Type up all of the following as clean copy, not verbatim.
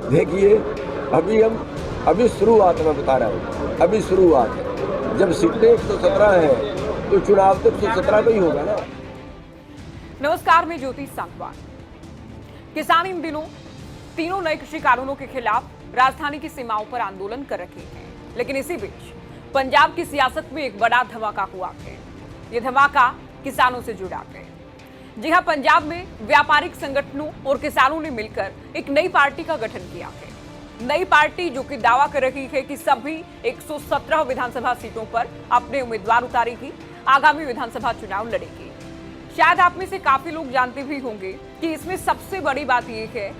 देखिए, अभी शुरुआत मैं बता रहा हूँ, अभी शुरुआत है। जब सीटें 117 हैं तो चुनाव तो 117 का ही होगा ना। नमस्कार, मैं ज्योति सांगवान। किसान इन दिनों तीनों नए कृषि कानूनों के खिलाफ राजधानी की सीमाओं पर आंदोलन कर रहे हैं, लेकिन इसी बीच पंजाब की सियासत में एक बड़ा धमाका हुआ है। ये धमाका किसानों से जुड़ा है। जी हां, पंजाब में व्यापारिक संगठनों और किसानों ने मिलकर एक नई पार्टी का गठन किया है। नई पार्टी जो कि दावा कर रही है कि सभी 117 विधानसभा सीटों पर अपने उम्मीदवार उतारेगी, आगामी विधानसभा चुनाव लड़ेगी। शायद आप में से काफी लोग जानते भी होंगे कि इसमें सबसे बड़ी बात यह है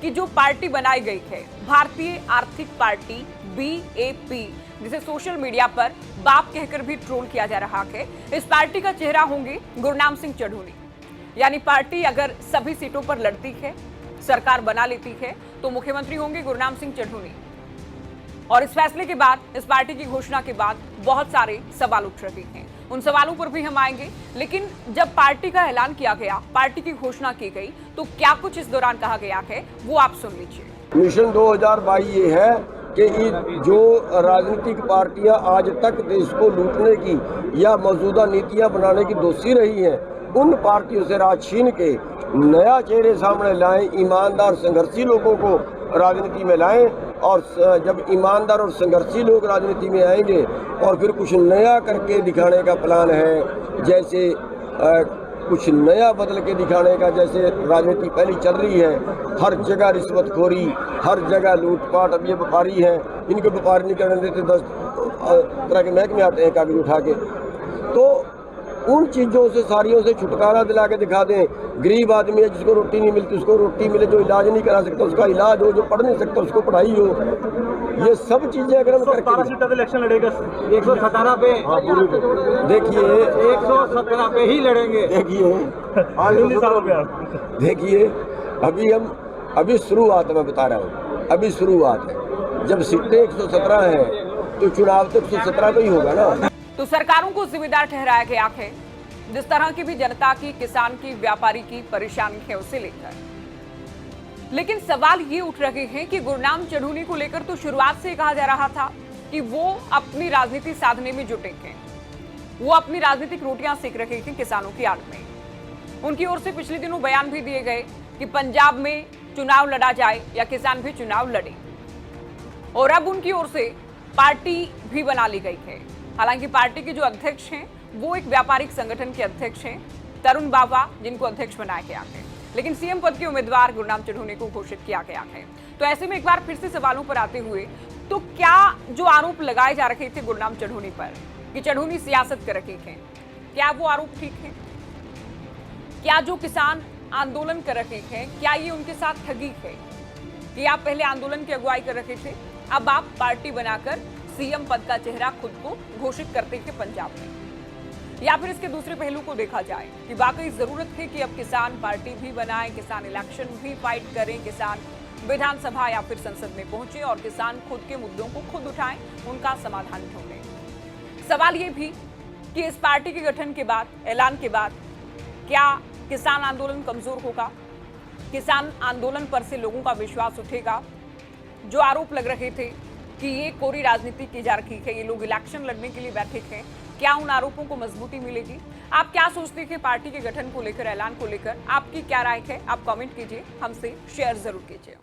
कि जो पार्टी बनाई गई है, भारतीय आर्थिक पार्टी BAP, जिसे सोशल मीडिया पर बाप कहकर भी ट्रोल किया जा रहा है, इस पार्टी का चेहरा होंगे गुरनाम सिंह चढ़ूनी। यानी पार्टी अगर सभी सीटों पर लड़ती है, सरकार बना लेती है, तो मुख्यमंत्री होंगे गुरनाम सिंह चढ़ूनी। और इस फैसले के बाद, इस पार्टी की घोषणा के बाद बहुत सारे सवाल उठ रहे हैं। उन सवालों पर भी हम आएंगे, लेकिन जब पार्टी का ऐलान किया गया, पार्टी की घोषणा की गई, तो क्या कुछ इस दौरान कहा गया है, वो आप सुन लीजिए। मिशन 2022 ये है कि जो राजनीतिक पार्टियां आज तक देश को लूटने की या मौजूदा नीतियां बनाने की दोषी रही हैं, उन पार्टियों से राज छीन के नया चेहरे सामने लाएं, ईमानदार संघर्षी लोगों को राजनीति में लाएं। और जब ईमानदार और संघर्षी लोग राजनीति में आएंगे और फिर कुछ नया करके दिखाने का प्लान है, जैसे कुछ नया बदल के दिखाने का, जैसे राजनीति पहले चल रही है, हर जगह रिश्वतखोरी, हर जगह लूटपाट। अब ये व्यापारी हैं, इनको व्यापार नहीं करने देते, 10 तरह के महकमे आते हैं कागज उठा के। तो उन चीज़ों से, सारियों से छुटकारा दिला के दिखा दें। गरीब आदमी है, जिसको रोटी नहीं मिलती उसको रोटी मिले, जो इलाज नहीं करा सकता उसका इलाज हो, जो पढ़ नहीं सकता उसको पढ़ाई हो। ये सब चीज़ें अगर हम करके इलेक्शन लड़ेगा 117 पे। देखिए 117 पे ही लड़ेंगे। देखिए, अभी शुरुआत मैं बता रहा हूँ, अभी शुरुआत है। जब सीटें 117 हैं तो चुनाव तो 117 का ही होगा ना। तो सरकारों को जिम्मेदार ठहराया गया है, जिस तरह की भी जनता की, किसान की, व्यापारी की परेशानी है उसे लेकर। लेकिन सवाल ये उठ रहे हैं कि गुरनाम चढ़ूनी को लेकर तो शुरुआत से कहा जा रहा था कि वो अपनी राजनीति साधने में जुटे हैं, वो अपनी राजनीतिक रोटियां सेक रहे हैं किसानों की आड़ में। उनकी ओर से पिछले दिनों बयान भी दिए गए कि पंजाब में चुनाव लड़ा जाए या किसान भी चुनाव लड़े। और अब उनकी ओर से पार्टी भी बना ली गई है। हालांकि पार्टी के जो अध्यक्ष हैं वो एक व्यापारिक संगठन के अध्यक्ष हैं, तरुण बाबा, जिनको अध्यक्ष बनाया गया है। लेकिन सीएम पद के उम्मीदवार गुरनाम चढ़ूनी को घोषित किया गया है। तो ऐसे में एक बार फिर से सवालों पर आते हुए, तो क्या जो आरोप लगाए जा रहे थे गुरनाम चढ़ूनी पर कि चढ़ूनी सियासत कर रहे हैं, क्या वो आरोप ठीक है? क्या जो किसान आंदोलन कर रहे हैं, क्या ये उनके साथ ठगी है कि आप पहले आंदोलन की अगुवाई कर रहे थे, अब आप पार्टी बनाकर सीएम पद का चेहरा खुद को घोषित करते थे पंजाब में? या फिर इसके दूसरे पहलू को देखा जाए कि वाकई जरूरत है कि अब किसान पार्टी भी बनाए, किसान इलेक्शन भी फाइट करें, किसान विधानसभा या फिर संसद में पहुंचे और किसान खुद के मुद्दों को खुद उठाएं, उनका समाधान ढूंढें। सवाल ये भी कि इस पार्टी के गठन के बाद, ऐलान के बाद, क्या किसान आंदोलन कमजोर होगा? किसान आंदोलन पर से लोगों का विश्वास उठेगा? जो आरोप लग रहे थे कि ये कोरी राजनीति की जा रही है, ये लोग इलेक्शन लड़ने के लिए बैठे हैं, क्या उन आरोपों को मजबूती मिलेगी? आप क्या सोचते हैं पार्टी के गठन को लेकर, ऐलान को लेकर? आपकी क्या राय है? आप कमेंट कीजिए, हमसे शेयर जरूर कीजिए।